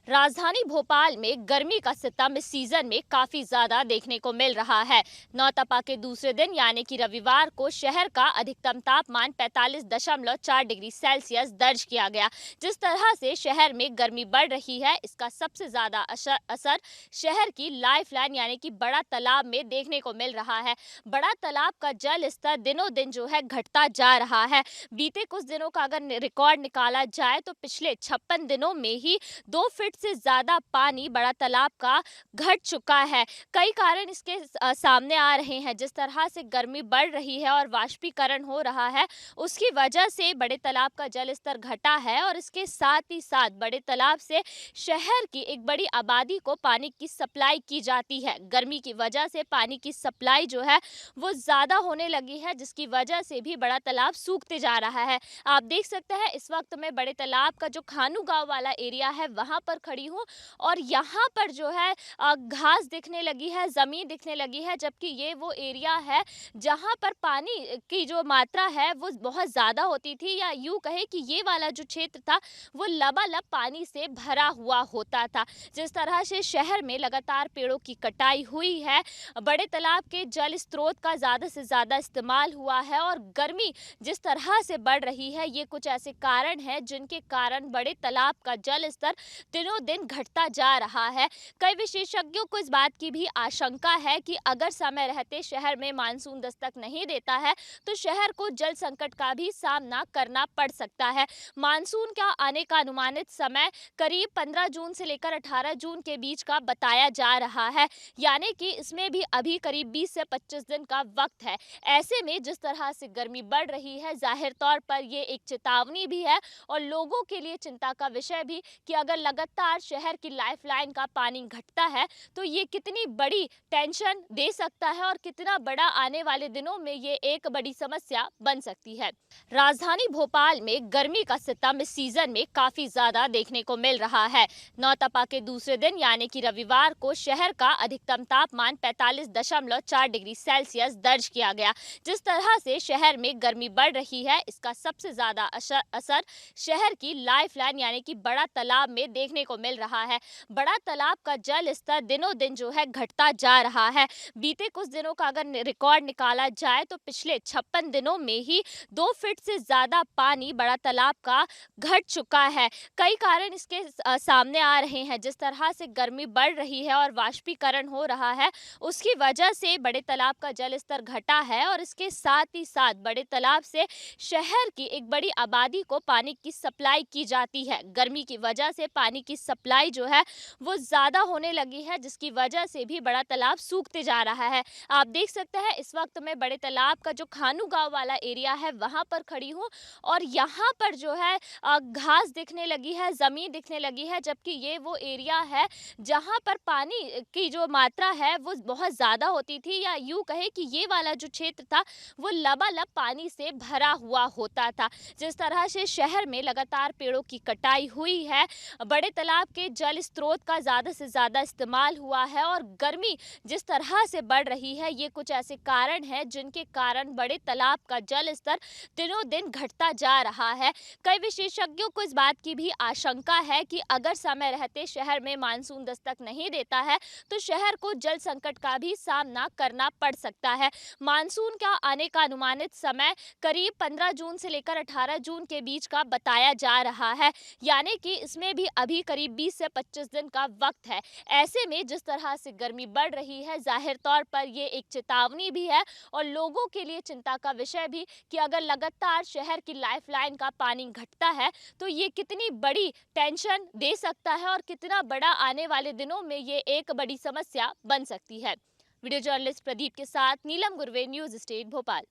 राजधानी भोपाल में गर्मी का सितम इस सीजन में काफी ज्यादा देखने को मिल रहा है। नौतपा के दूसरे दिन यानी कि रविवार को शहर का अधिकतम तापमान 45.4 डिग्री सेल्सियस दर्ज किया गया। जिस तरह से शहर में गर्मी बढ़ रही है, इसका सबसे ज्यादा असर शहर की लाइफलाइन यानी कि बड़ा तालाब में देखने को मिल रहा है। बड़ा तालाब का जल स्तर दिनों दिन जो है घटता जा रहा है। बीते कुछ दिनों का अगर रिकॉर्ड निकाला जाए तो पिछले 56 दिनों में ही 2 फीट से ज्यादा पानी बड़ा तालाब का घट चुका है। कई कारण इसके सामने आ रहे हैं। जिस तरह से गर्मी बढ़ रही है और वाष्पीकरण हो रहा है, उसकी वजह से बड़े तालाब का जल स्तर घटा है और इसके साथ ही साथ बड़े तालाब से शहर की एक बड़ी आबादी को पानी की सप्लाई की जाती है। गर्मी की वजह से पानी की सप्लाई जो है वो ज्यादा होने लगी है, जिसकी वजह से भी बड़ा तालाब सूखते जा रहा है। आप देख सकते हैं इस वक्त मैं बड़े तालाब का जो खानू गांव वाला एरिया है वहां पर खड़ी हूँ और यहाँ पर जो है घास दिखने लगी है, जमीन दिखने लगी है, जबकि ये वो एरिया है जहाँ पर पानी की जो मात्रा है वो बहुत ज्यादा होती थी, या यूं कहे कि ये वाला जो क्षेत्र था वो लबालब पानी से भरा हुआ होता था। जिस तरह से शहर में लगातार पेड़ों की कटाई हुई है, बड़े तालाब के जल स्रोत का ज्यादा से ज्यादा इस्तेमाल हुआ है और गर्मी जिस तरह से बढ़ रही है, ये कुछ ऐसे कारण हैं जिनके कारण बड़े तालाब का जल स्तर दिनों दिन घटता जा रहा है। कई विशेषज्ञों को इस बात की भी आशंका है कि अगर समय रहते शहर में मानसून दस्तक नहीं देता है तो शहर को जल संकट का भी सामना करना पड़ सकता है। मानसून का आने का अनुमानित समय करीब 15 जून से लेकर 18 जून के बीच का बताया जा रहा है, यानी कि इसमें भी अभी करीब 20 से 25 दिन का वक्त है। ऐसे में जिस तरह से गर्मी बढ़ रही है, जाहिर तौर पर ये एक चेतावनी भी है और लोगों के लिए चिंता का विषय भी कि अगर लगातार शहर की लाइफलाइन का पानी घटता है तो ये कितनी बड़ी टेंशन दे सकता है और कितना बड़ा आने वाले दिनों में ये एक बड़ी समस्या बन सकती है। राजधानी भोपाल में गर्मी का सितम इस सीजन में काफी ज्यादा देखने को मिल रहा है। नौतपा के दूसरे दिन यानी कि रविवार को शहर का अधिकतम तापमान 45.4 डिग्री सेल्सियस दर्ज किया गया। जिस तरह से शहर में गर्मी बढ़ रही है, इसका सबसे ज्यादा असर शहर की लाइफलाइन यानी कि बड़ा तालाब में देखने को मिल रहा है। बड़ा तालाब का जल स्तर दिनों दिन जो है घटता जा रहा है। बीते कुछ दिनों का अगर रिकॉर्ड निकाला जाए तो पिछले 56 दिनों में ही 2 फीट से ज्यादा पानी बड़ा तालाब का घट चुका है। कई कारण इसके सामने आ रहे हैं। जिस तरह से गर्मी बढ़ रही है और वाष्पीकरण हो रहा है, उसकी वजह से बड़े तालाब का जल स्तर घटा है और इसके साथ ही साथ बड़े तालाब से शहर की एक बड़ी आबादी को पानी की सप्लाई की जाती है। गर्मी की वजह से पानी की सप्लाई जो है वो ज्यादा होने लगी है, जिसकी वजह से भी बड़ा तालाब सूखते जा रहा है। आप देख सकते हैं इस वक्त मैं बड़े तालाब का जो खानू गांव वाला एरिया है वहां पर खड़ी हूँ और यहाँ पर जो है घास दिखने लगी है, जमीन दिखने लगी है, जबकि ये वो एरिया है जहाँ पर पानी की जो मात्रा है वो बहुत ज्यादा होती थी, या यूं कहे कि ये वाला जो क्षेत्र था वो लबालब पानी से भरा हुआ होता था। जिस तरह से शहर में लगातार पेड़ों की कटाई हुई है, बड़े तालाब के जल स्रोत का ज्यादा से ज्यादा इस्तेमाल हुआ है और गर्मी जिस तरह से बढ़ रही है, ये कुछ ऐसे कारण हैं जिनके कारण बड़े तालाब का जल स्तर दिनों दिन घटता जा रहा है। कई विशेषज्ञों को इस बात की भी आशंका है कि अगर समय रहते शहर में मानसून दस्तक नहीं देता है तो शहर को जल संकट का भी सामना करना पड़ सकता है। मानसून का आने का अनुमानित समय करीब 15 जून से लेकर 18 जून के बीच का बताया जा रहा है, यानी कि इसमें भी अभी करीब 20 से 25 दिन का वक्त है। ऐसे में जिस तरह से गर्मी बढ़ रही है, जाहिर तौर पर ये एक चेतावनी भी है और लोगों के लिए चिंता का विषय भी कि अगर लगातार शहर की लाइफलाइन का पानी घटता है तो ये कितनी बड़ी टेंशन दे सकता है और कितना बड़ा आने वाले दिनों में ये एक बड़ी समस्या बन सकती है। वीडियो जर्नलिस्ट प्रदीप के साथ नीलम गुरवे, न्यूज़ स्टेट भोपाल।